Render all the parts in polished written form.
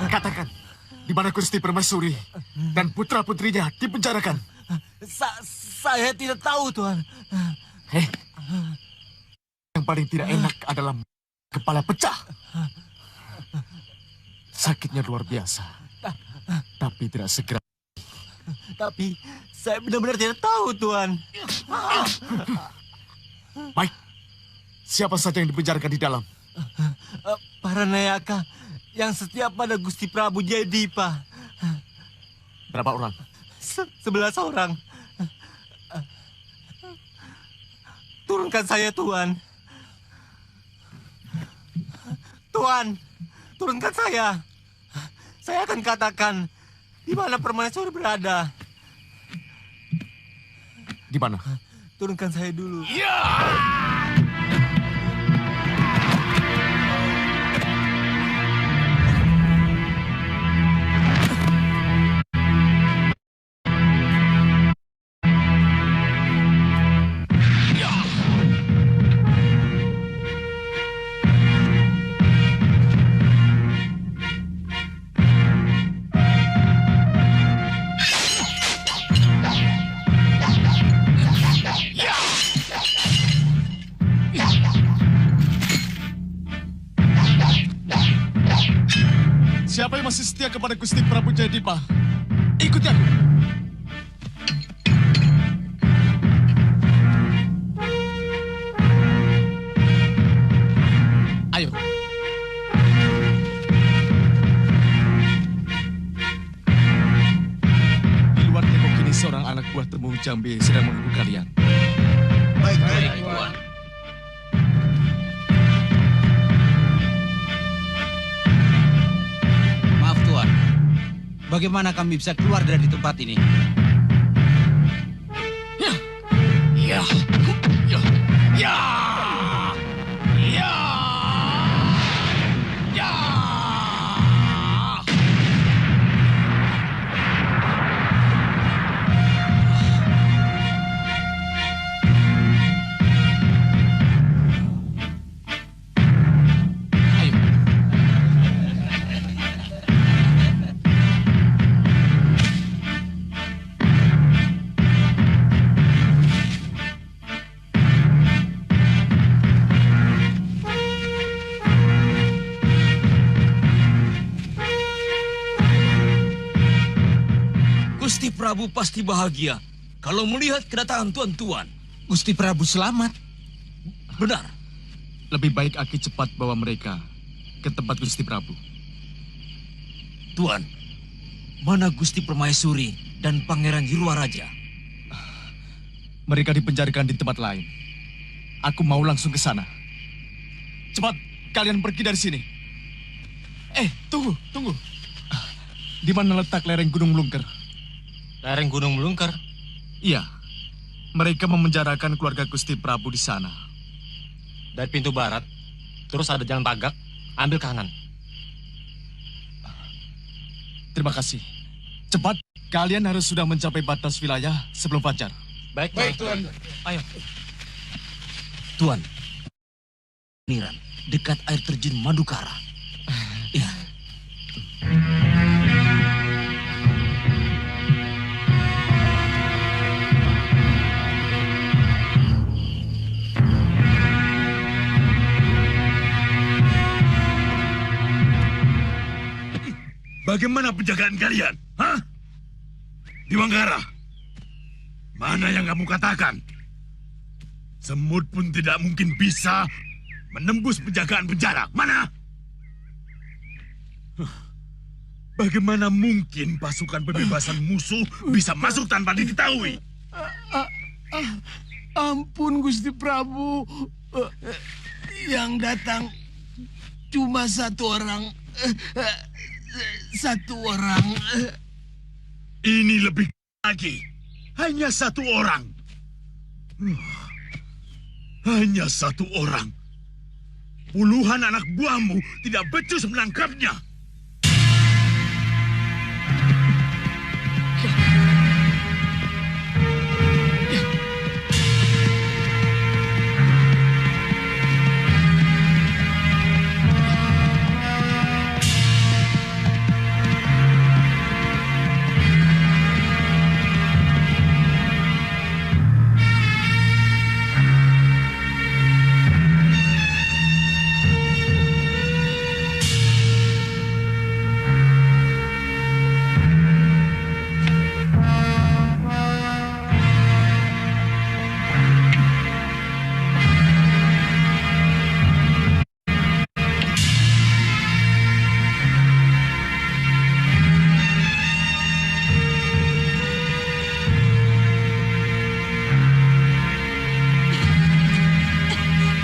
Katakan, di mana Gusti Permaisuri dan putra-putrinya dipenjarakan? Saya tidak tahu, Tuan. Yang paling tidak enak adalah kepala pecah. Sakitnya luar biasa, tapi tidak segera. Tapi saya benar-benar tidak tahu, Tuan. Baik, siapa saja yang dipenjarakan di dalam? Para Nayaka yang setia pada Gusti Prabu Jayadipa. Berapa orang? 11 orang. Turunkan saya, Tuan. Tuan, turunkan saya. Saya akan katakan di mana Permaisuri berada. Di mana? Turunkan saya dulu. Ya! masih setia kepada Gusti Prabu Jayadipa. Ikuti aku. Ayo. Di luar tembok ini seorang anak buah Temu Jambe sedang menunggu kalian. Baik, Tuan. Maaf Tuan, bagaimana kami bisa keluar dari tempat ini? Ya. Ya. Ya. Ya. Ya. Ya. Ayo. Gusti Prabu pasti bahagia kalau melihat kedatangan tuan-tuan. Gusti Prabu selamat. Benar. Lebih baik Aki cepat bawa mereka ke tempat Gusti Prabu. Tuan, mana Gusti Permaisuri dan Pangeran Jirwaraja? Mereka dipenjarakan di tempat lain. Aku mau langsung ke sana. Cepat, kalian pergi dari sini. Tunggu. Di mana letak lereng Gunung Melungker? Lereng Gunung Melungker. Iya, mereka memenjarakan keluarga Gusti Prabu di sana. Dari pintu barat, terus ada jalan tagak, ambil kanan. Terima kasih. Cepat, kalian harus sudah mencapai batas wilayah sebelum fajar. Baik, Tuan. Ayo. Tuan, Niran, dekat air terjun Madukara. Ya. Bagaimana penjagaan kalian? Hah? Di Manggara? Mana yang kamu katakan? Semut pun tidak mungkin bisa menembus penjagaan penjara. Mana? Bagaimana mungkin pasukan pembebasan musuh bisa masuk tanpa diketahui? Ampun Gusti Prabu, yang datang cuma satu orang. Ini lebih lagi. Hanya satu orang. Hanya satu orang. Puluhan anak buahmu tidak becus menangkapnya.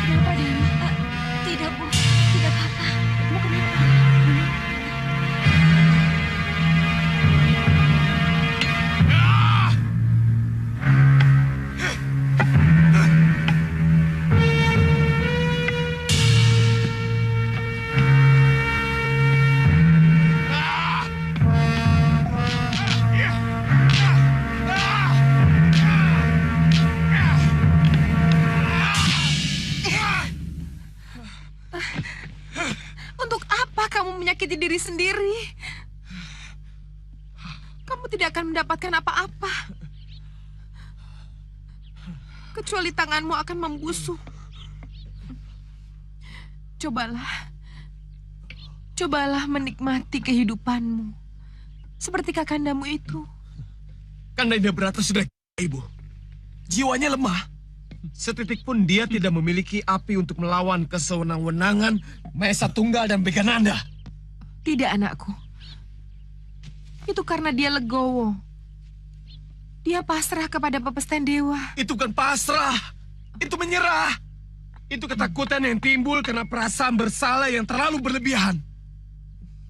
Kenapa, Dewi? Tidak, Bu. Tidak apa-apa. Ibu kenapa? Untuk apa kamu menyakiti diri sendiri? Kamu tidak akan mendapatkan apa-apa. Kecuali tanganmu akan membusuk. Cobalah. Cobalah menikmati kehidupanmu. Seperti kakandamu itu. Kanda Indabrata sudah Ibu. Jiwanya lemah. Setitik pun dia tidak memiliki api untuk melawan kesewenang-wenangan Maesa Tunggal dan Begananda. Tidak, anakku. Itu karena dia legowo. Dia pasrah kepada pepesten dewa. Itu kan pasrah. Itu menyerah. Itu ketakutan yang timbul karena perasaan bersalah yang terlalu berlebihan.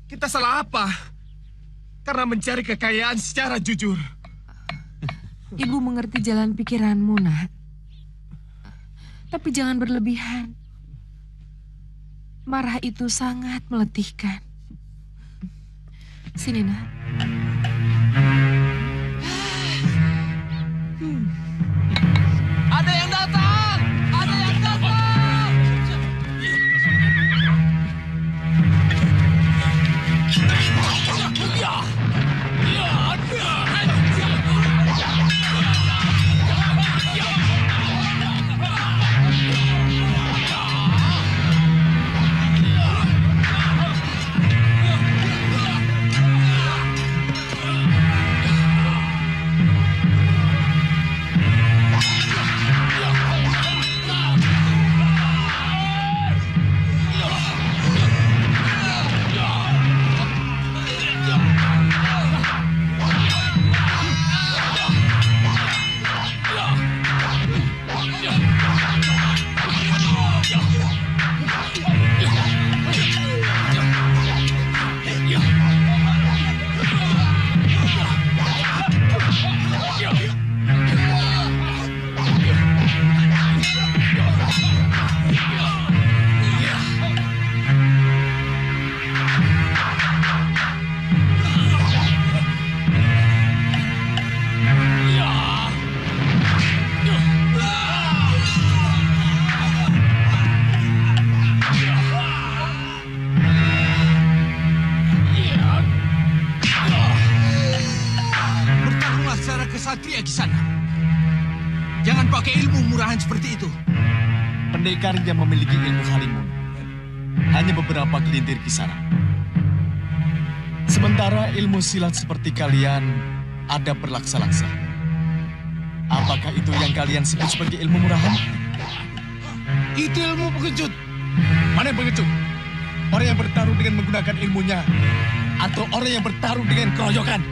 Kita salah apa? Karena mencari kekayaan secara jujur. Ibu mengerti jalan pikiranmu, nak. Tapi jangan berlebihan. Marah itu sangat meletihkan. Sini, nak. Ada yang datang! Ada yang datang! Kesatria Kisana. Jangan pakai ilmu murahan seperti itu. Pendekar yang memiliki ilmu halimun hanya beberapa gelintir Kisana. Sementara ilmu silat seperti kalian ada berlaksa-laksa. Apakah itu yang kalian sebut sebagai ilmu murahan? Itu ilmu pengecut. Mana yang pengecut? Orang yang bertarung dengan menggunakan ilmunya atau orang yang bertarung dengan keroyokan?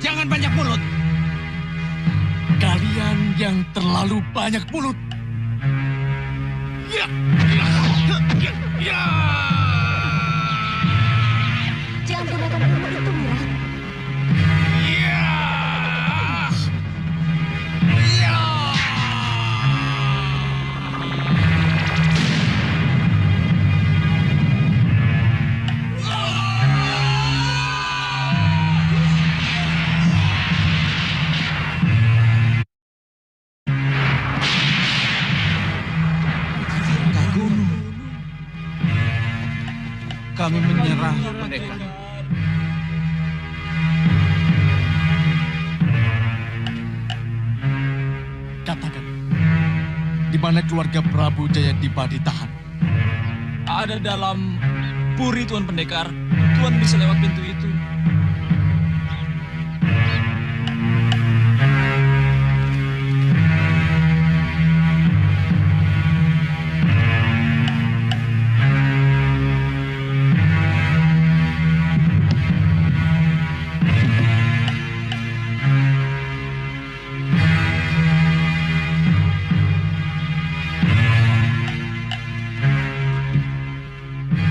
Jangan banyak mulut. Kalian yang terlalu banyak mulut. Jangan gunakan ilmu itu, Mira. Kami menyerah, pendekar. Katakan, di mana keluarga Prabu Jayadipa ditahan? Ada dalam puri, Tuan Pendekar. Tuan bisa lewat pintu itu.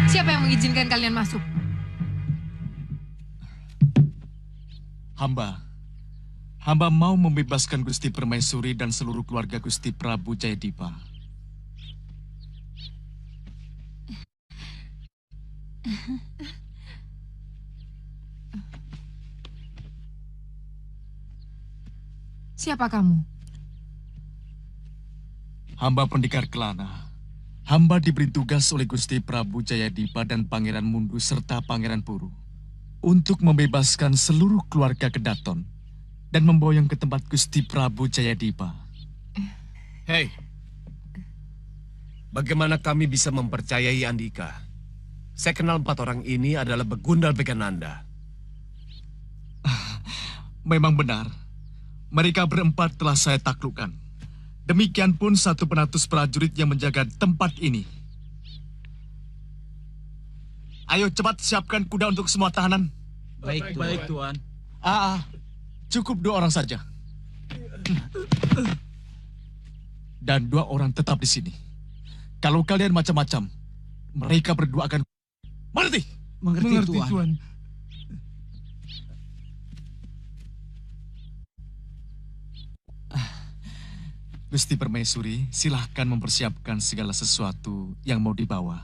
Siapa yang mengizinkan kalian masuk? Hamba mau membebaskan Gusti Permaisuri dan seluruh keluarga Gusti Prabu Jayadipa. Siapa kamu? Hamba Pendekar Kelana. Hamba diberi tugas oleh Gusti Prabu Jayadipa dan Pangeran Mundu serta Pangeran Puru untuk membebaskan seluruh keluarga Kedaton dan memboyong ke tempat Gusti Prabu Jayadipa. Hei, bagaimana kami bisa mempercayai Andika Saya kenal 4 orang ini adalah Begundal Begananda. Memang benar. Mereka berempat telah saya taklukkan. Demikian pun 1 penatus prajurit yang menjaga tempat ini. Ayo cepat siapkan kuda untuk semua tahanan. Baik, Tuan. Cukup 2 orang saja. Dan 2 orang tetap di sini. Kalau kalian macam-macam, mereka berdua akan... Mengerti? Mengerti, Tuan. Gusti Permaisuri, silahkan mempersiapkan segala sesuatu yang mau dibawa.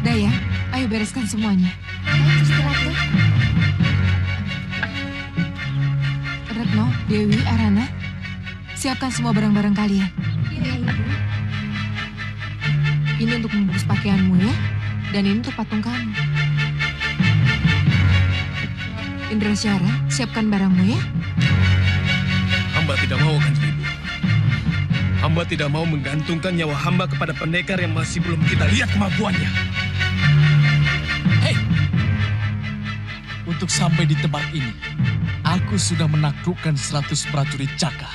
Daya, ayo bereskan semuanya. Baik, Gusti Ratu. Retno, Dewi, Arana, siapkan semua barang-barang kalian. Iya, Ibu. Ini untuk membungkus pakaianmu ya, dan ini untuk patung kamu. Indrasyara, siapkan barangmu ya. Hamba tidak mau, Kanjeng Ibu. Hamba tidak mau menggantungkan nyawa hamba kepada pendekar yang masih belum kita lihat kemampuannya. Untuk sampai di tempat ini, aku sudah menaklukkan 100 prajurit Caka.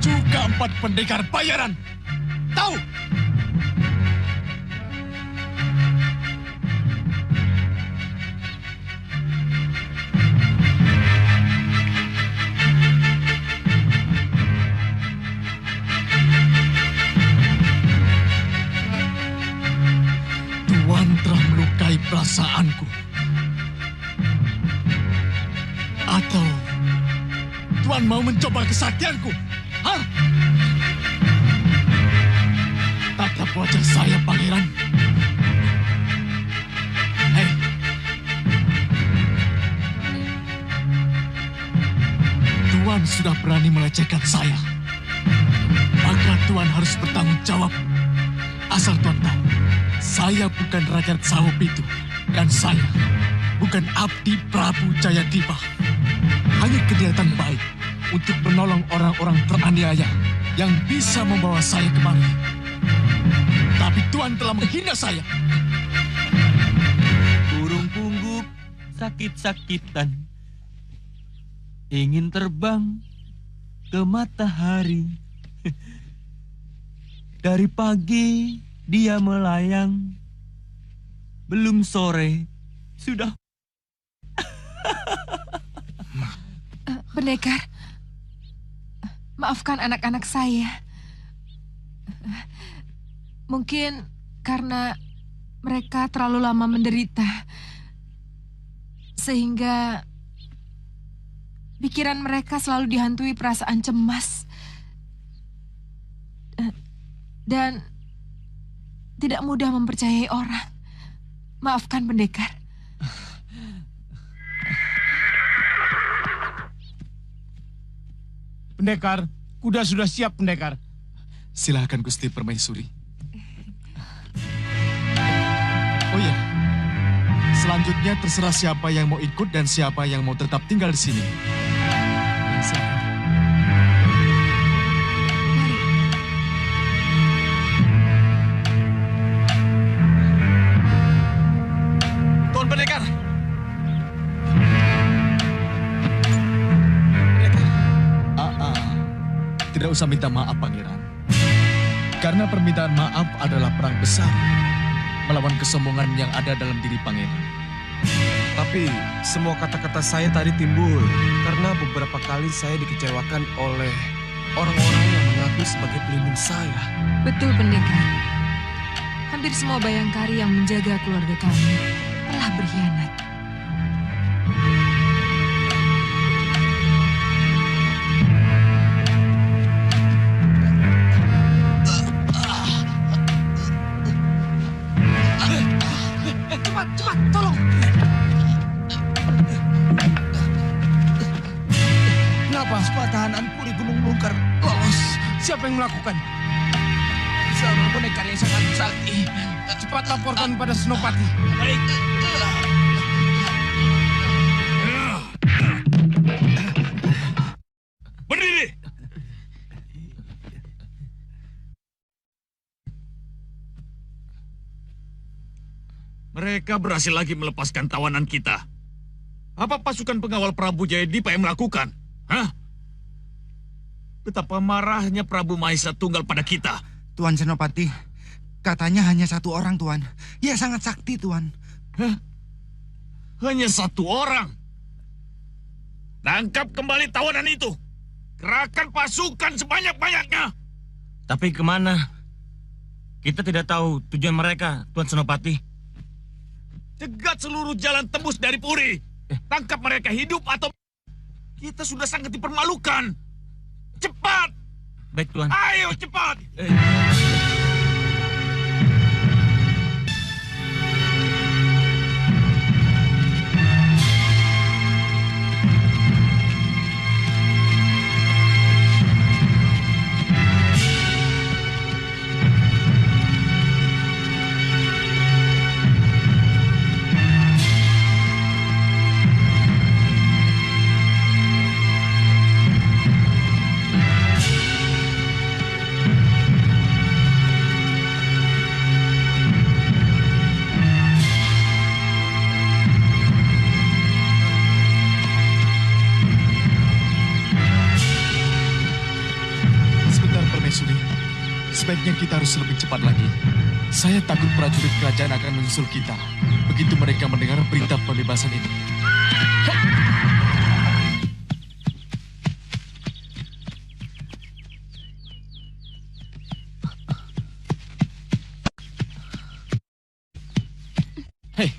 Juga 4 pendekar bayaran. Tahu? Tuan telah melukai perasaanku. Atau Tuan mau mencoba kesaktianku? Hah? Tatap wajah saya, Pangeran. Hei. Tuan sudah berani melecehkan saya. Maka Tuan harus bertanggung jawab. Asal Tuan tahu, saya bukan rakyat Sawo Pitu. Dan saya bukan abdi Prabu Jayadipa. Hanya keniatan baik untuk menolong orang-orang teraniaya yang bisa membawa saya kemari. Tapi Tuan telah menghina saya. Burung pungguk sakit-sakitan, ingin terbang ke matahari. Dari pagi dia melayang, belum sore sudah. Pendekar, maafkan anak-anak saya. Mungkin karena mereka terlalu lama menderita, sehingga pikiran mereka selalu dihantui perasaan cemas dan tidak mudah mempercayai orang. Maafkan, pendekar. Pendekar, kuda sudah siap, pendekar. Silahkan Gusti Permaisuri. Oh ya, selanjutnya terserah siapa yang mau ikut dan siapa yang mau tetap tinggal di sini. Silakan. Mari. Tuan Pendekar! Tidak usah minta maaf, Pangeran. Karena permintaan maaf adalah perang besar melawan kesombongan yang ada dalam diri Pangeran. Tapi semua kata-kata saya tadi timbul karena beberapa kali saya dikecewakan oleh orang-orang yang mengaku sebagai pelindung saya. Betul, pendekar. Hampir semua bayangkari yang menjaga keluarga kami telah berkhianat. Cepat, tolong! Kenapa semua tahananku di Gunung Lungkar lolos? Siapa yang melakukan? Seorang pendekar yang sangat sakti. Cepat laporkan pada Senopati. Baik. Berdiri! Mereka berhasil lagi melepaskan tawanan kita. Apa pasukan pengawal Prabu Jayadipa yang melakukan? Hah? Betapa marahnya Prabu Mahesa Tunggal pada kita. Tuan Senopati, katanya hanya satu orang, Tuan. Ya, sangat sakti, Tuan. Hah? Hanya satu orang? Tangkap kembali tawanan itu. Kerahkan pasukan sebanyak-banyaknya. Tapi kemana? Kita tidak tahu tujuan mereka, Tuan Senopati. Cegat seluruh jalan tembus dari Puri. Tangkap mereka hidup atau... Kita sudah sangat dipermalukan. Cepat! Baik, Tuan. Ayo, cepat! Sebaiknya kita harus lebih cepat lagi. Saya takut prajurit kerajaan akan menyusul kita begitu mereka mendengar berita pembebasan ini. Hei,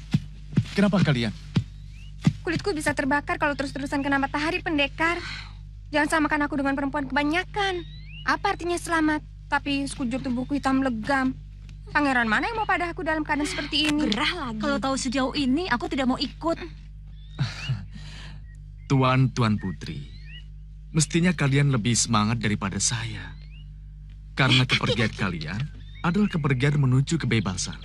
kenapa kalian? Kulitku bisa terbakar kalau terus-terusan kena matahari, pendekar. Jangan samakan aku dengan perempuan kebanyakan. Apa artinya selamat? Tapi sekujur tubuhku hitam legam. Pangeran mana yang mau pada aku dalam keadaan seperti ini? Gerah lagi. Kalau tahu sejauh ini, aku tidak mau ikut. Tuan Putri, mestinya kalian lebih semangat daripada saya. Karena kepergian kalian adalah kepergian menuju kebebasan.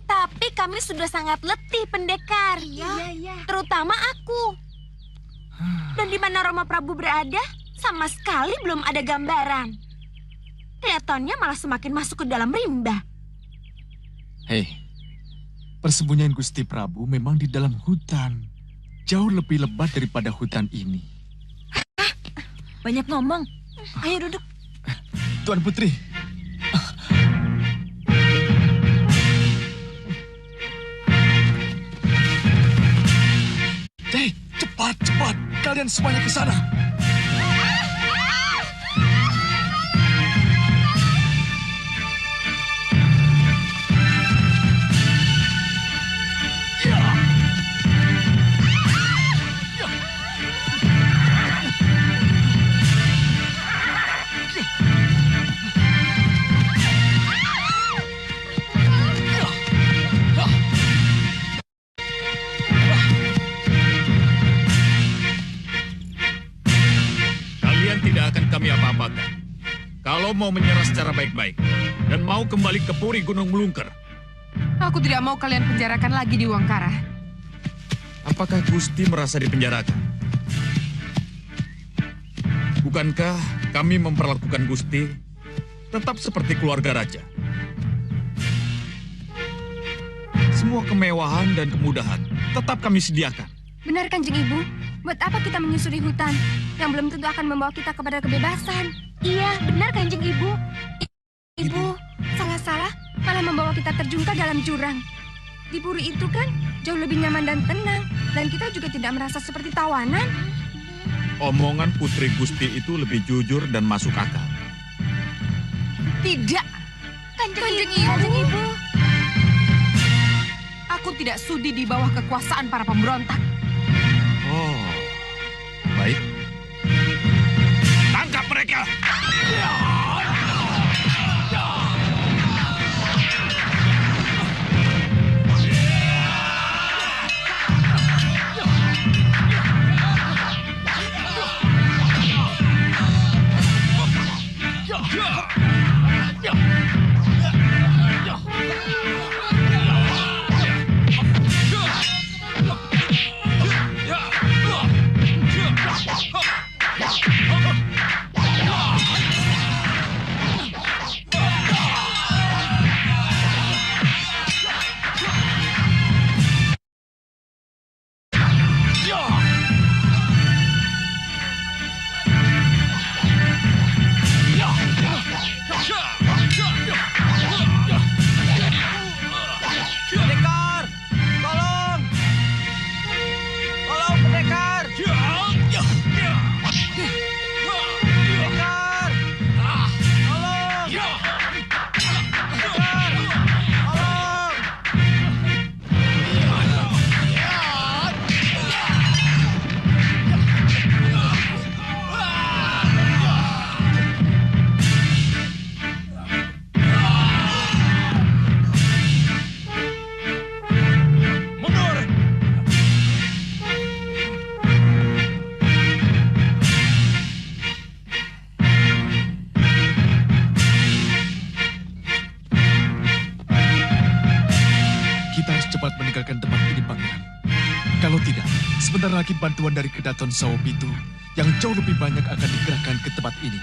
Tapi kami sudah sangat letih, pendekar. Iya. Terutama aku. Dan di mana Rama Prabu berada, sama sekali belum ada gambaran. Kelihatannya malah semakin masuk ke dalam rimba. Hei, persembunyian Gusti Prabu memang di dalam hutan. Jauh lebih lebat daripada hutan ini. Banyak ngomong. Ayo duduk. Tuan Putri. Hei, cepat. Kalian semuanya ke sana. Kami apa-apakan. Kalau mau menyerah secara baik-baik dan mau kembali ke Puri Gunung Melungker. Aku tidak mau kalian penjarakan lagi di Wangkara. Apakah Gusti merasa dipenjarakan? Bukankah kami memperlakukan Gusti tetap seperti keluarga raja? Semua kemewahan dan kemudahan tetap kami sediakan. Benar, Kanjeng Ibu? Buat apa kita menyusuri hutan yang belum tentu akan membawa kita kepada kebebasan? Iya, benar, Kanjeng Ibu. Ibu, salah-salah malah membawa kita terjun ke dalam jurang. Di Puri itu kan jauh lebih nyaman dan tenang. Dan kita juga tidak merasa seperti tawanan. Omongan Putri Gusti itu lebih jujur dan masuk akal. Tidak. Kanjeng Ibu. Aku tidak sudi di bawah kekuasaan para pemberontak. Oh, baik. Tangkap mereka! Sebentar lagi bantuan dari Kedaton Sawopitu yang jauh lebih banyak akan dikerahkan ke tempat ini.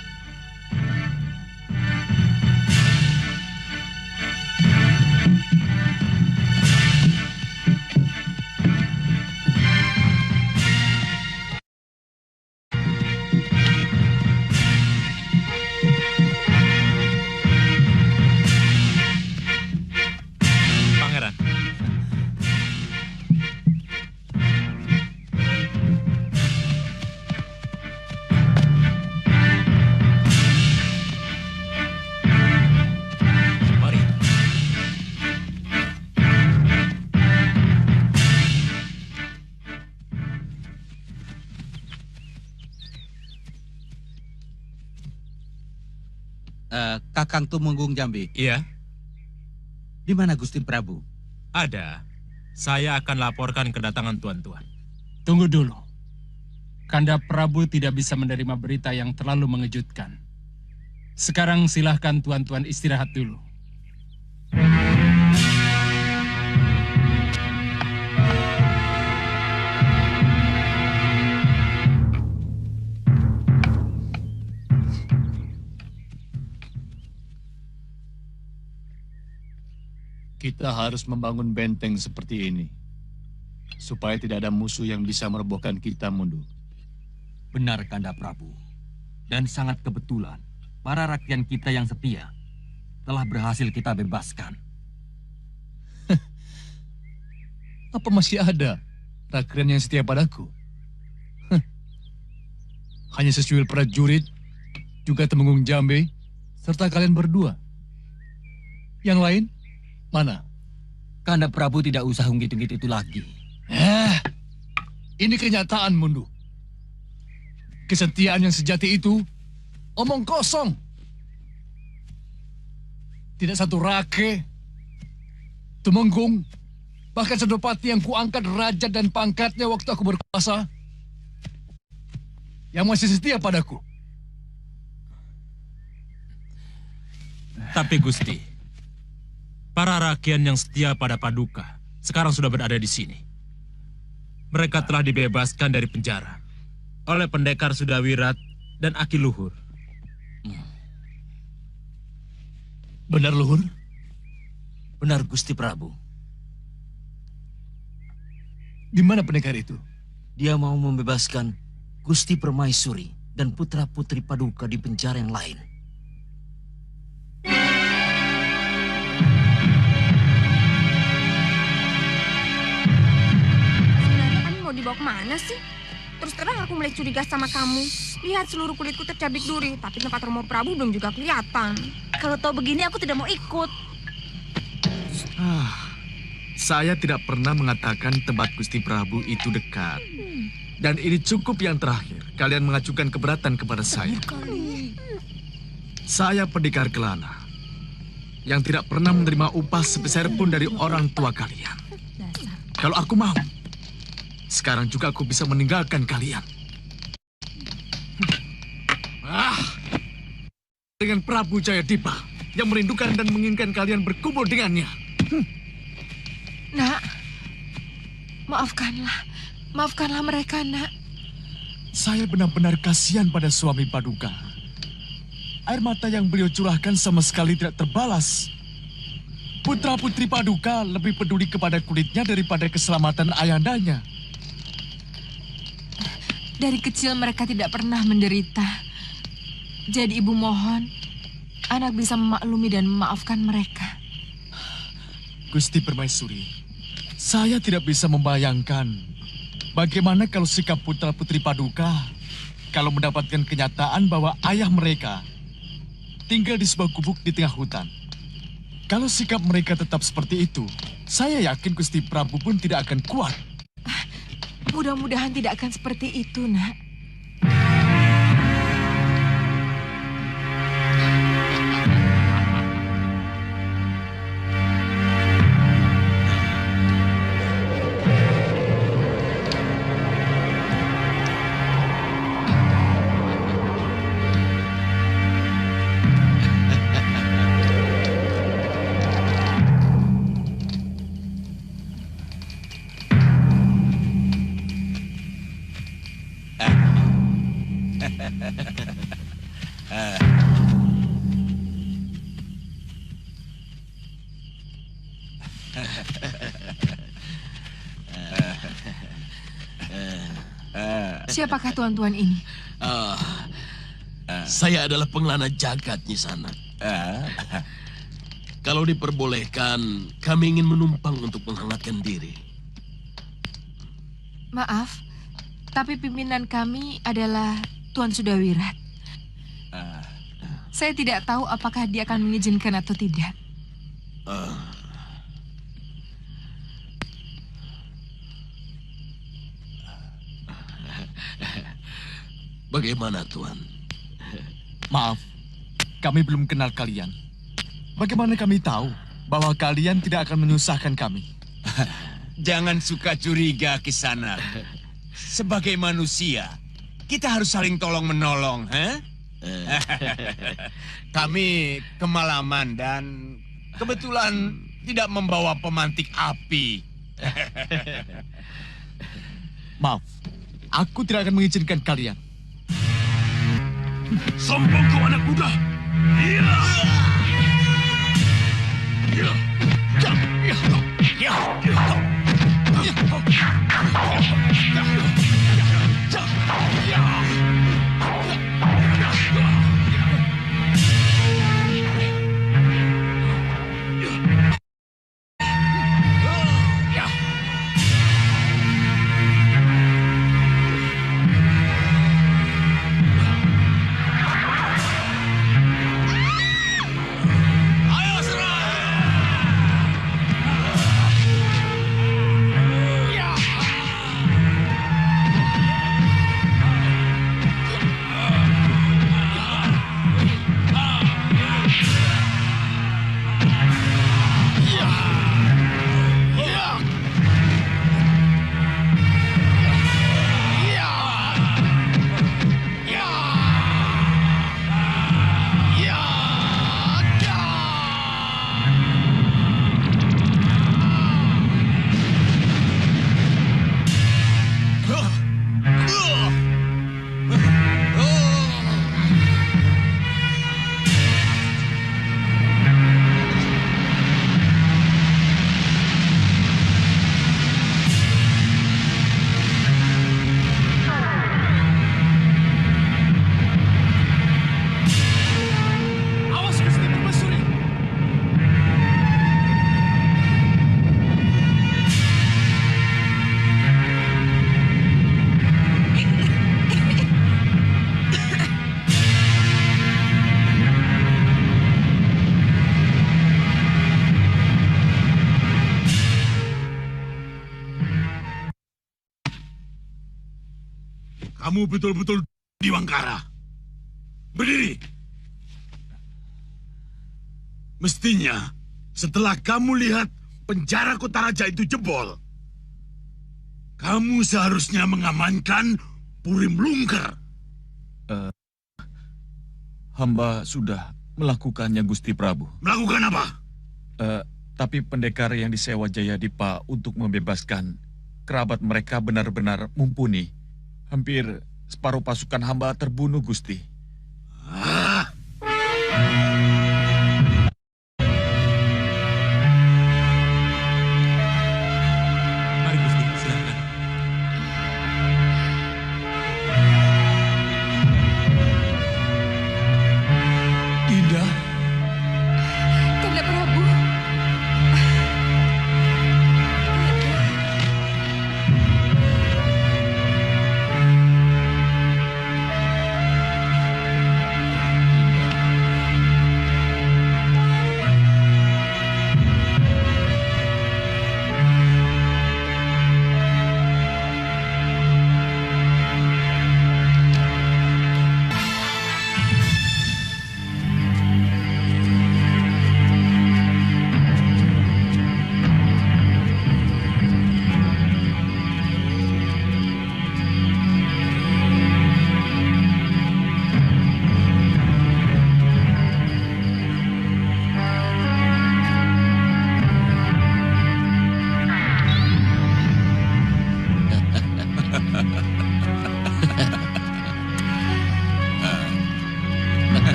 Pangeran, mari. Kakang Tumenggung Jambi, Iya, di mana Gusti Prabu? ada. Saya akan laporkan kedatangan tuan-tuan. Tunggu dulu. Kanda Prabu tidak bisa menerima berita yang terlalu mengejutkan. Sekarang silahkan tuan-tuan istirahat dulu. Kita harus membangun benteng seperti ini, supaya tidak ada musuh yang bisa merobohkan kita, Mundu. Benar, Kanda Prabu. Dan sangat kebetulan, para rakyat kita yang setia telah berhasil kita bebaskan. Apa masih ada rakyat yang setia padaku? Hanya sesuai prajurit, juga Temenggung Jambe, serta kalian berdua. Yang lain, mana? Kanda Prabu tidak usah unggit-unggit itu lagi. Ini kenyataan, Mundu. Kesetiaan yang sejati itu omong kosong. Tidak satu rake, Tumenggung, bahkan Senopati yang kuangkat derajat dan pangkatnya waktu aku berkuasa, yang masih setia padaku. Tapi Gusti, para rakyat yang setia pada Paduka sekarang sudah berada di sini. Mereka telah dibebaskan dari penjara oleh Pendekar Sudawirat dan Aki Luhur. Benar, Luhur? Benar, Gusti Prabu. Di mana pendekar itu? Dia mau membebaskan Gusti Permaisuri dan putra-putri Paduka di penjara yang lain. Sebenarnya kami mau dibawa kemana sih? Terus terang aku mulai curiga sama kamu. Lihat seluruh kulitku tercabik duri, tapi tempat Romo Prabu belum juga kelihatan. Kalau tahu begini aku tidak mau ikut. Saya tidak pernah mengatakan tempat Gusti Prabu itu dekat. Dan ini cukup yang terakhir. Kalian mengajukan keberatan kepada saya. Saya pendekar Kelana yang tidak pernah menerima upah sebesar pun dari orang tua kalian. Kalau aku mau, sekarang juga aku bisa meninggalkan kalian. Dengan Prabu Jayadipa yang merindukan dan menginginkan kalian berkumpul dengannya. Nak, maafkanlah mereka, Nak. Saya benar-benar kasihan pada suami Paduka. Air mata yang beliau curahkan sama sekali tidak terbalas. Putra-putri Paduka lebih peduli kepada kulitnya daripada keselamatan ayandanya. Dari kecil mereka tidak pernah menderita. Jadi ibu mohon, anak bisa memaklumi dan memaafkan mereka. Gusti Permaisuri, saya tidak bisa membayangkan bagaimana kalau sikap putra-putri Paduka kalau mendapatkan kenyataan bahwa ayah mereka tinggal di sebuah gubuk di tengah hutan. Kalau sikap mereka tetap seperti itu, saya yakin Gusti Prabu pun tidak akan kuat. Mudah-mudahan tidak akan seperti itu, Nak. Siapakah tuan-tuan ini? Saya adalah pengelana jagat di sana. Kalau diperbolehkan, kami ingin menumpang untuk menghangatkan diri. Maaf, tapi pimpinan kami adalah Tuan Sudawirat. Saya tidak tahu apakah dia akan mengizinkan atau tidak. Bagaimana, Tuan? Maaf, kami belum kenal kalian. Bagaimana kami tahu bahwa kalian tidak akan menyusahkan kami? Jangan suka curiga, Kisanak. Sebagai manusia, kita harus saling tolong-menolong, Kami kemalaman dan kebetulan tidak membawa pemantik api. Maaf, aku tidak akan mengizinkan kalian. Sombong kau anak muda! Iya! Iya! Iya! Iya! Kamu betul-betul Diwangkara. Berdiri. Mestinya setelah kamu lihat penjara Kota Raja itu jebol, kamu seharusnya mengamankan Purim Lungker. Hamba sudah melakukannya, Gusti Prabu. Melakukan apa? Tapi pendekar yang disewa Jayadipa untuk membebaskan kerabat mereka benar-benar mumpuni. Hampir separuh pasukan hamba terbunuh, Gusti. Mari, Gusti, silakan. Dinda. Kanda Prabu.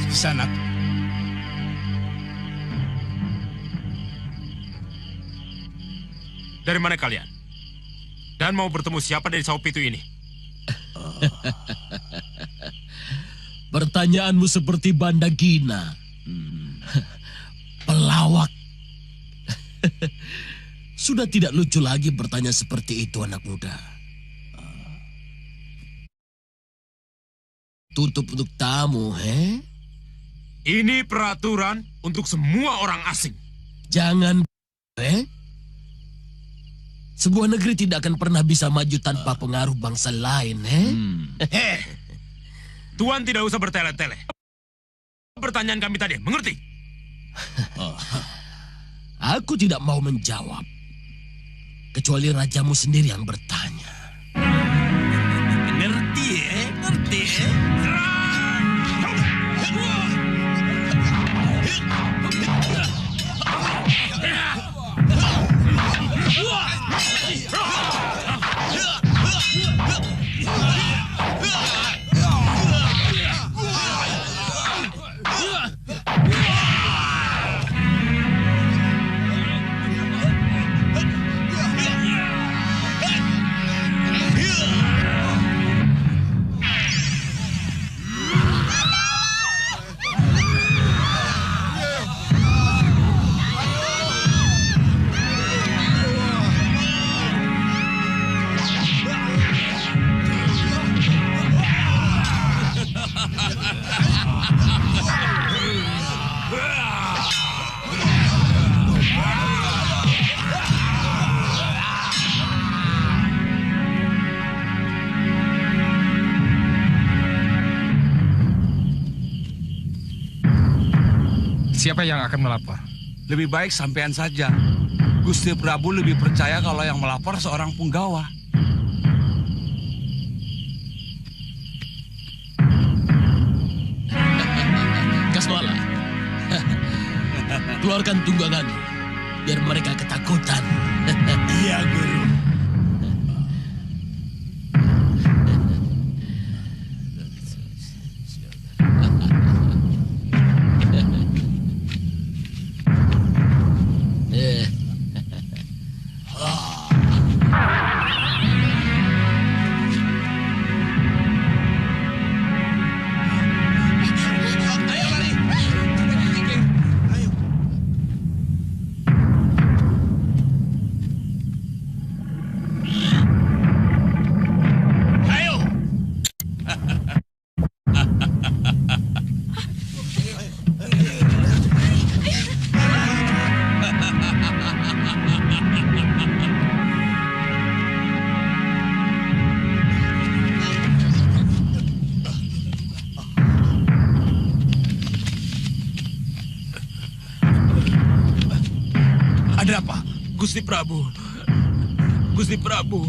Kisanak. Dari mana kalian? Dan mau bertemu siapa dari Sawopitu ini? Pertanyaanmu seperti Bandagina. Pelawak. Sudah tidak lucu lagi bertanya seperti itu, anak muda. Tutup untuk tamu, he? Ini peraturan untuk semua orang asing. Jangan, Sebuah negeri tidak akan pernah bisa maju tanpa pengaruh bangsa lain, Tuan tidak usah bertele-tele. Pertanyaan kami tadi, mengerti? Aku tidak mau menjawab. Kecuali rajamu sendiri yang bertanya. Ngerti, ngerti, Siapa yang akan melapor? Lebih baik sampean saja. Gusti Prabu lebih percaya kalau yang melapor seorang punggawa. Kasmala, keluarkan tungganganmu, biar mereka ketakutan. Iya, Guru. Ada apa? Gusti Prabu. Gusti Prabu.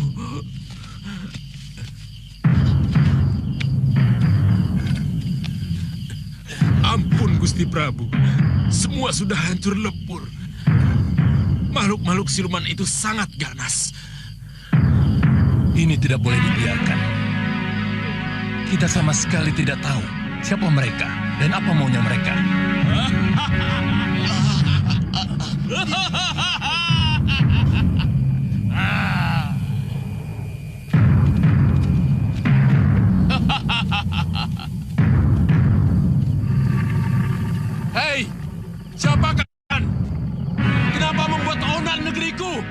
Ampun Gusti Prabu. Semua sudah hancur lebur. Makhluk-makhluk siluman itu sangat ganas. Ini tidak boleh dibiarkan. Kita sama sekali tidak tahu siapa mereka dan apa maunya mereka. Hei, siapa kalian? Kenapa membuat onar negeriku?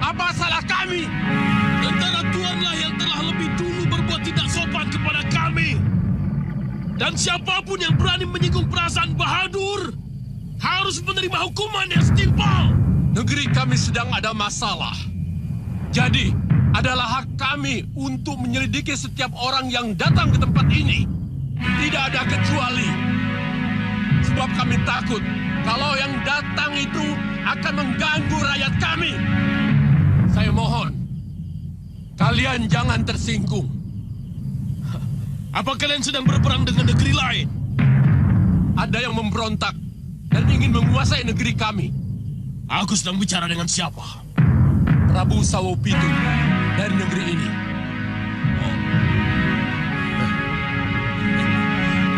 Apa salah kami? Tentara Tuanlah yang telah lebih dulu berbuat tidak sopan kepada kami. Dan siapapun yang berani menyinggung perasaan Bahadur harus menerima hukuman yang setimpal. Negeri kami sedang ada masalah. Jadi, adalah hak kami untuk menyelidiki setiap orang yang datang ke tempat ini. Tidak ada kecuali. Sebab kami takut kalau yang datang itu akan mengganggu rakyat kami. Saya mohon, kalian jangan tersinggung. Apa kalian sedang berperang dengan negeri lain? Ada yang memberontak dan ingin menguasai negeri kami. Aku sedang bicara dengan siapa? Prabu Sawopitu dari negeri ini.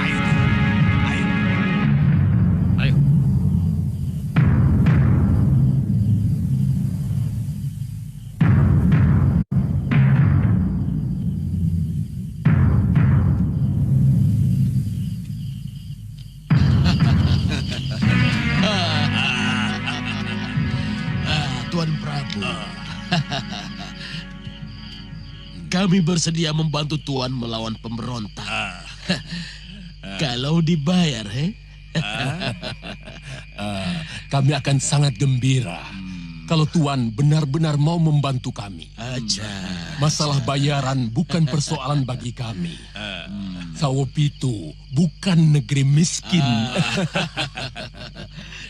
Ayo, Tuan Prabu. Kami bersedia membantu Tuan melawan pemberontak. Kalau dibayar, Kami akan sangat gembira kalau Tuan benar-benar mau membantu kami. Masalah bayaran bukan persoalan bagi kami. Sawopitu bukan negeri miskin.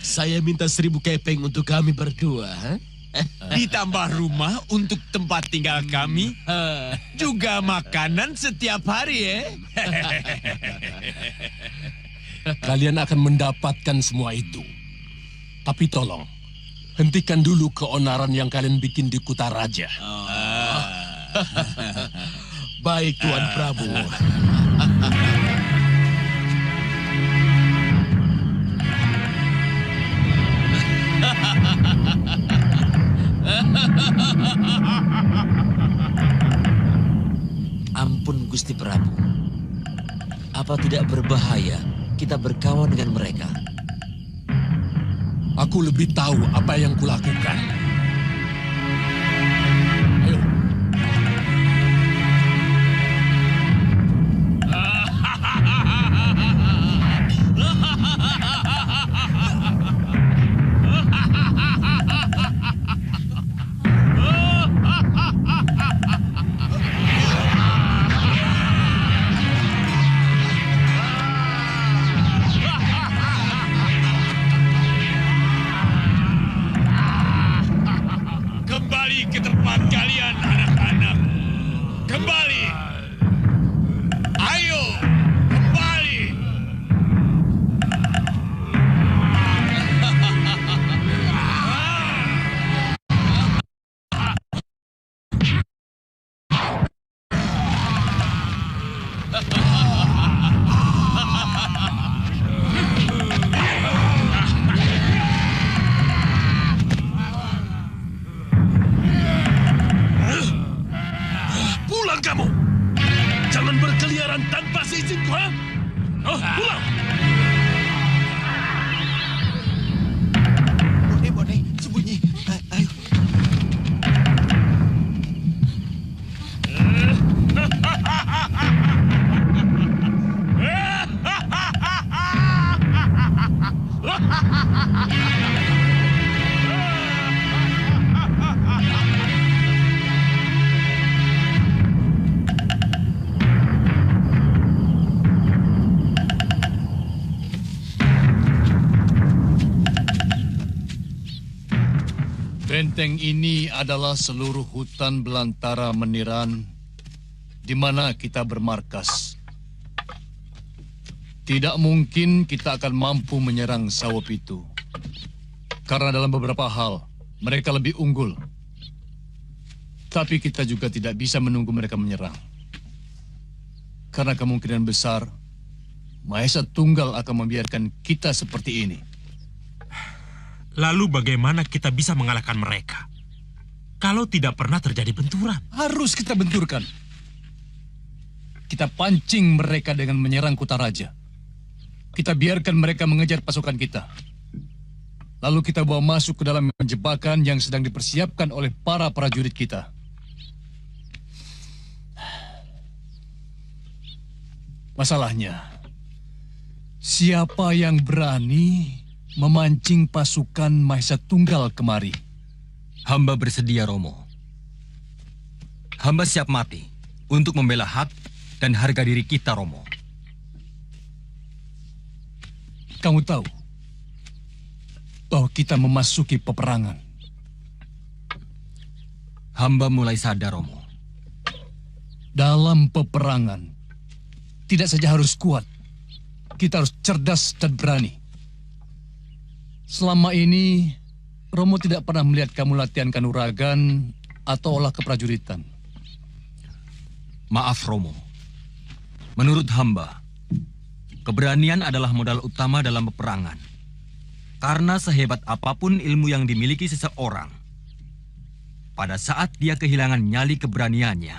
Saya minta 1.000 kepeng untuk kami berdua. Ditambah rumah untuk tempat tinggal kami, juga makanan setiap hari, Kalian akan mendapatkan semua itu. Tapi tolong, hentikan dulu keonaran yang kalian bikin di Kutaraja. Baik, Tuan Prabu. Ampun Gusti Prabu. Apa tidak berbahaya kita berkawan dengan mereka? Aku lebih tahu apa yang kulakukan. Ayo. Kembali ke tempat kalian, anak-anak. Kembali. Ayo, kembali. Pulang kamu! Jangan berkeliaran tanpa seizinku, ha? Pulang! Bone, sembunyi. Ayo. Benteng ini adalah seluruh hutan belantara Meniran di mana kita bermarkas. Tidak mungkin kita akan mampu menyerang Sawopitu. Karena dalam beberapa hal, mereka lebih unggul. Tapi kita juga tidak bisa menunggu mereka menyerang. Karena kemungkinan besar, Mahesa Tunggal akan membiarkan kita seperti ini. Lalu bagaimana kita bisa mengalahkan mereka? Kalau tidak pernah terjadi benturan. Harus kita benturkan. Kita pancing mereka dengan menyerang Kutaraja. Kita biarkan mereka mengejar pasukan kita. Lalu kita bawa masuk ke dalam jebakan yang sedang dipersiapkan oleh para prajurit kita. Masalahnya, siapa yang berani memancing pasukan Mahesa Tunggal kemari? Hamba bersedia, Romo. Hamba siap mati untuk membela hak dan harga diri kita, Romo. Kamu tahu bahwa kita memasuki peperangan. Hamba mulai sadar, Romo. Dalam peperangan, tidak saja harus kuat, kita harus cerdas dan berani. Selama ini, Romo tidak pernah melihat kamu latihan kanuragan atau olah keprajuritan. Maaf, Romo. Menurut hamba, keberanian adalah modal utama dalam peperangan. Karena sehebat apapun ilmu yang dimiliki seseorang, pada saat dia kehilangan nyali keberaniannya,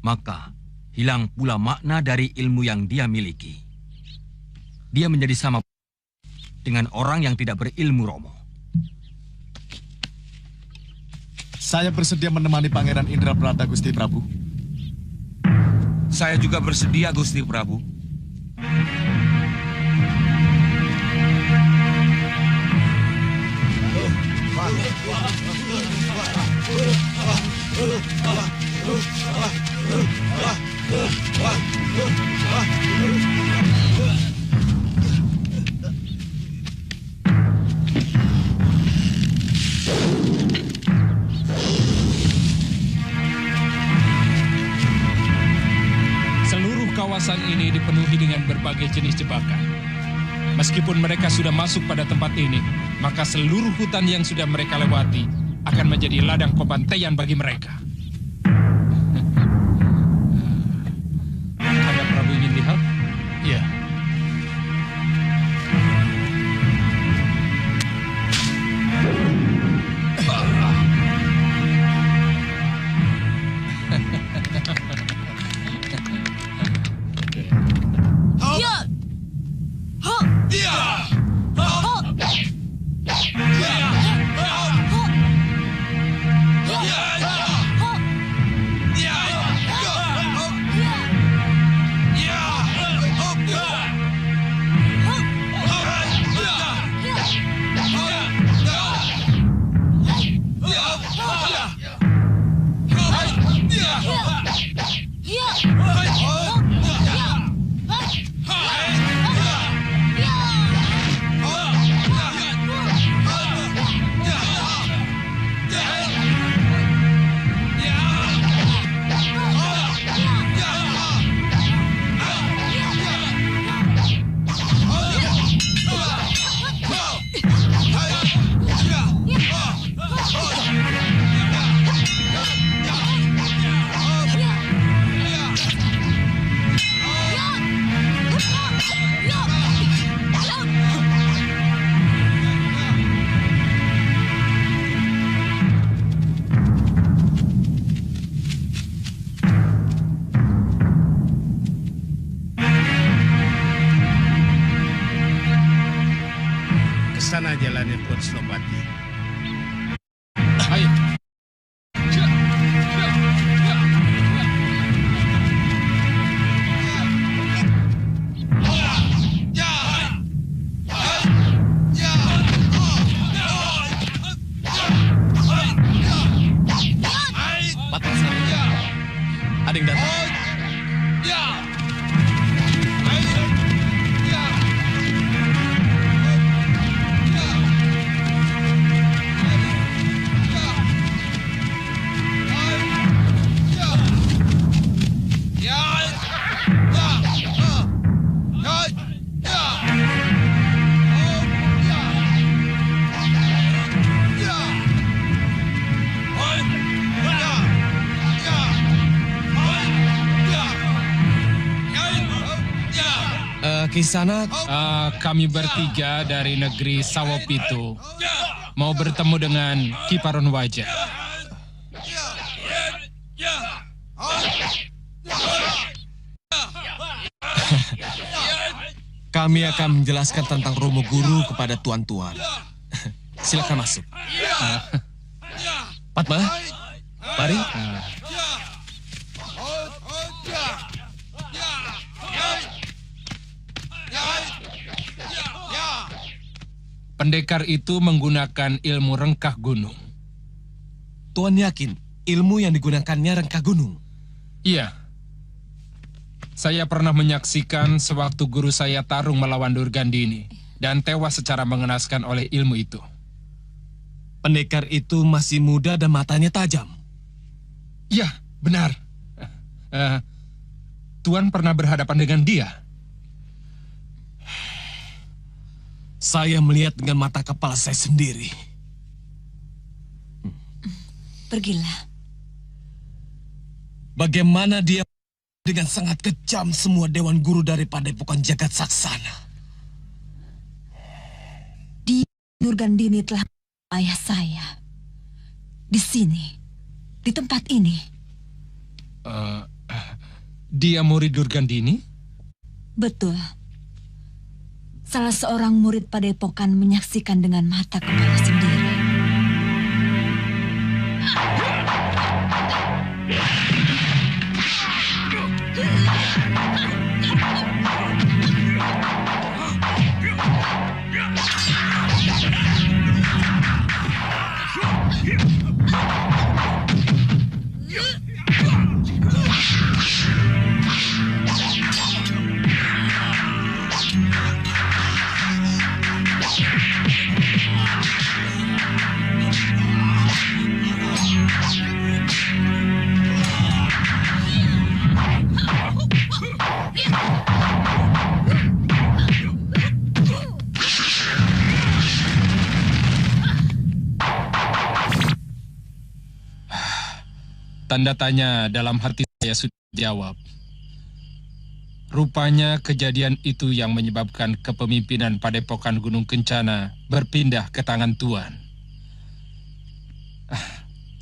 maka hilang pula makna dari ilmu yang dia miliki. Dia menjadi sama dengan orang yang tidak berilmu, Romo. Saya bersedia menemani Pangeran Indraprata, Gusti Prabu. Saya juga bersedia, Gusti Prabu. Seluruh kawasan ini dipenuhi dengan berbagai jenis jebakan. Meskipun mereka sudah masuk pada tempat ini, maka seluruh hutan yang sudah mereka lewati akan menjadi ladang pembantaian bagi mereka. Kanda Prabu ingin lihat? Ya. Kesana jalannya Tuan Senopati. Ayo. Ada yang datang. Kisanak, kami bertiga dari negeri Sawopitu mau bertemu dengan Kiparon Wajah. kami akan menjelaskan tentang Romo Guru kepada tuan-tuan. Silakan masuk. Padma, mari. Pendekar itu menggunakan ilmu rengkah gunung. Tuan yakin ilmu yang digunakannya rengkah gunung? Iya. Saya pernah menyaksikan sewaktu guru saya tarung melawan Durgandini dan tewas secara mengenaskan oleh ilmu itu. Pendekar itu masih muda dan matanya tajam. Iya, benar. Tuan pernah berhadapan dengan dia? Saya melihat dengan mata kepala saya sendiri. Pergilah. Bagaimana dia dengan sangat kejam semua dewan guru dari Padepokan Jagat Saksana. Durgandini telah ayah saya. Di sini. Di tempat ini. Dia murid Durgandini? Betul. Salah seorang murid Padepokan menyaksikan dengan mata kepala sendiri. Tanda tanya dalam hati saya sudah jawab. Rupanya kejadian itu yang menyebabkan kepemimpinan Padepokan Gunung Kencana berpindah ke tangan Tuan.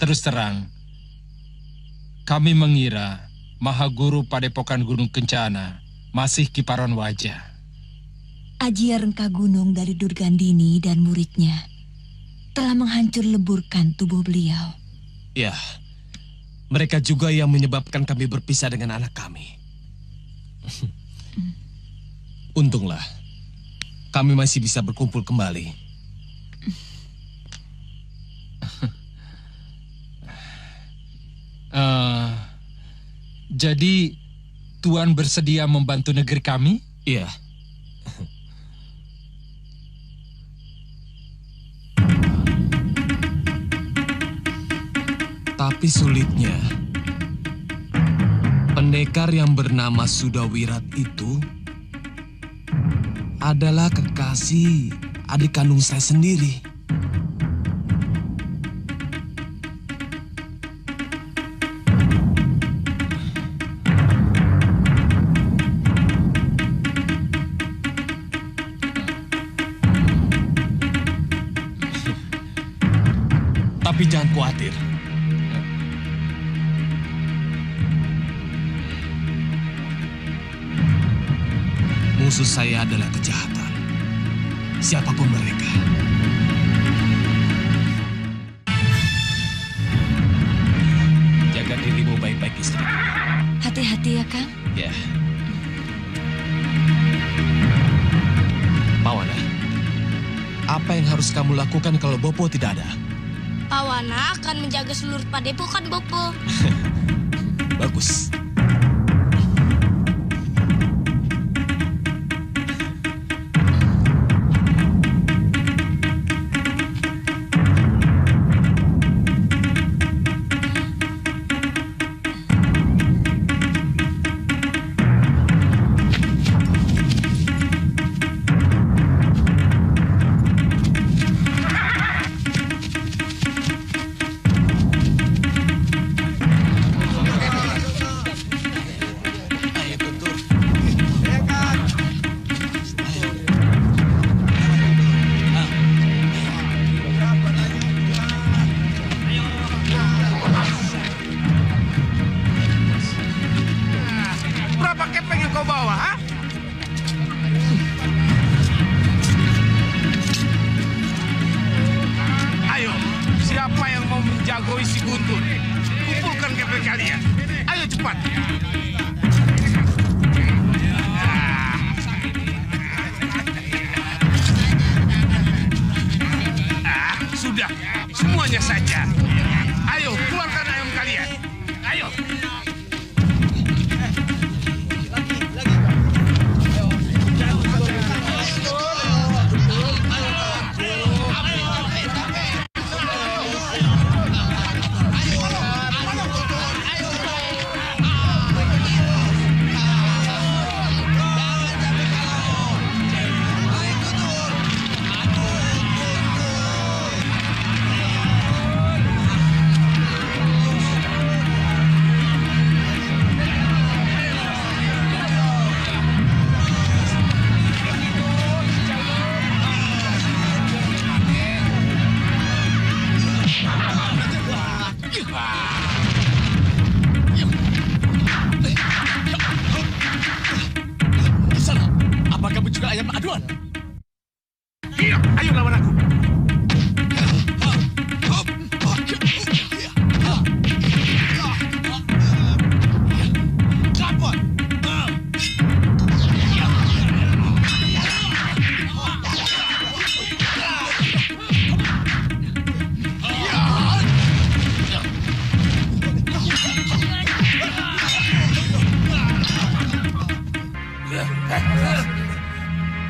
Terus terang, kami mengira Mahaguru Padepokan Gunung Kencana masih Kiparon Wajah. Ajiar Rengka Gunung dari Durgandini dan muridnya telah menghancur leburkan tubuh beliau. Ya, mereka juga yang menyebabkan kami berpisah dengan anak kami. Untunglah, kami masih bisa berkumpul kembali. Jadi, Tuan bersedia membantu negeri kami? Iya. Tapi sulitnya, pendekar yang bernama Sudawirat itu adalah kekasih adik kandung saya sendiri. Tapi jangan khawatir. Musuh saya adalah kejahatan. Siapapun mereka. Jaga dirimu baik-baik, istri. Hati-hati ya, Kang. Ya. Pawana, apa yang harus kamu lakukan kalau Bopo tidak ada? Pawana akan menjaga seluruh padepokan, Bopo. Bagus.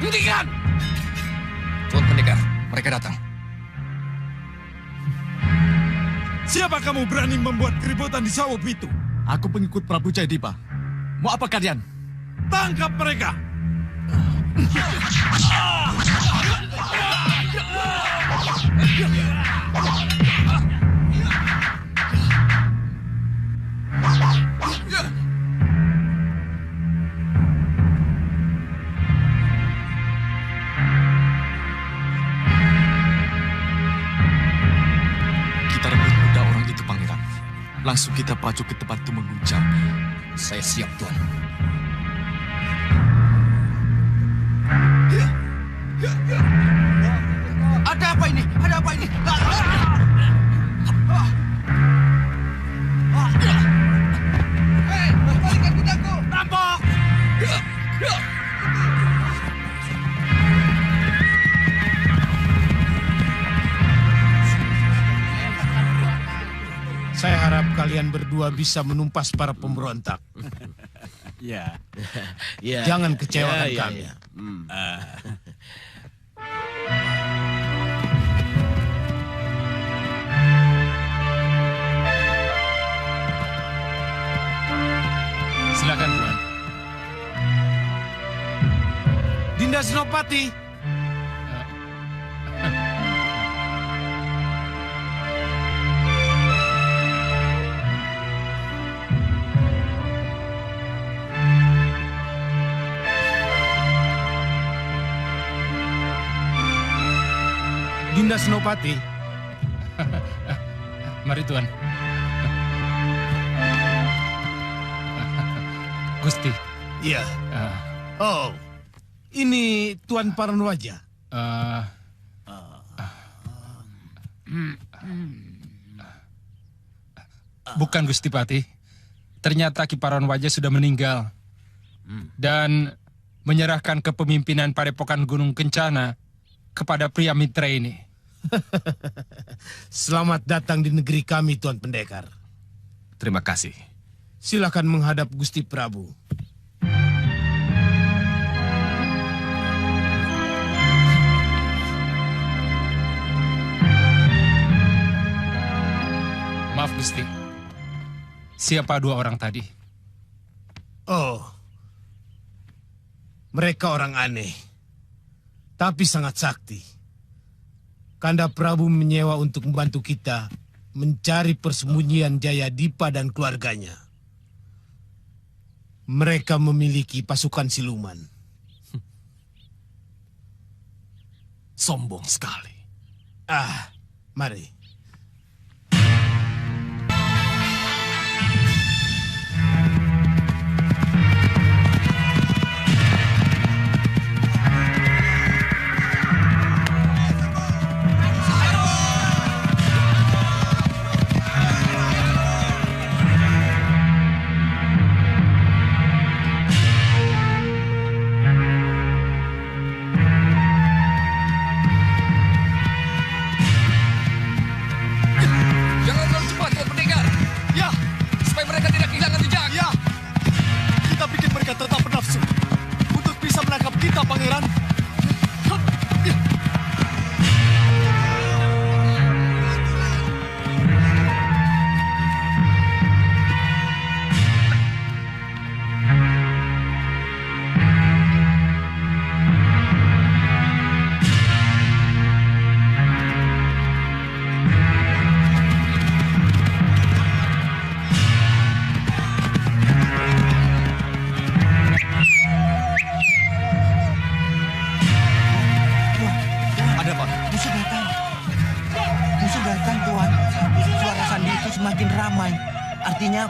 Hentikan! Tuan Pendekar, mereka datang. Siapa kamu berani membuat keributan di Sawo Pitu? Aku pengikut Prabu Jayadipa. Mau apa kalian? Tangkap mereka! Langsung kita pacu ke tempat itu menguncangnya. Saya siap, Tuan. Ada apa ini? Ada apa ini? Hei, balikan kudaku! Rampok! Saya harap kalian berdua bisa menumpas para pemberontak. Ya. Jangan kecewakan kami. Silakan, Tuan. Dinda Senopati. Dinda Senopati. Mari, Tuan. Gusti. Iya. Oh, ini Tuan Paranwaja. Bukan, Gusti Pati. Ternyata Ki Paranwaja sudah meninggal. Dan menyerahkan kepemimpinan Padepokan Gunung Kencana kepada pria mitra ini. Selamat datang di negeri kami, Tuan Pendekar. Terima kasih. Silakan menghadap Gusti Prabu. Maaf, Gusti. Siapa dua orang tadi? Oh, mereka orang aneh, tapi sangat sakti. Kanda Prabu menyewa untuk membantu kita mencari persembunyian Jayadipa dan keluarganya. Mereka memiliki pasukan siluman. Sombong sekali. Mari.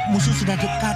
Musuh sudah dekat.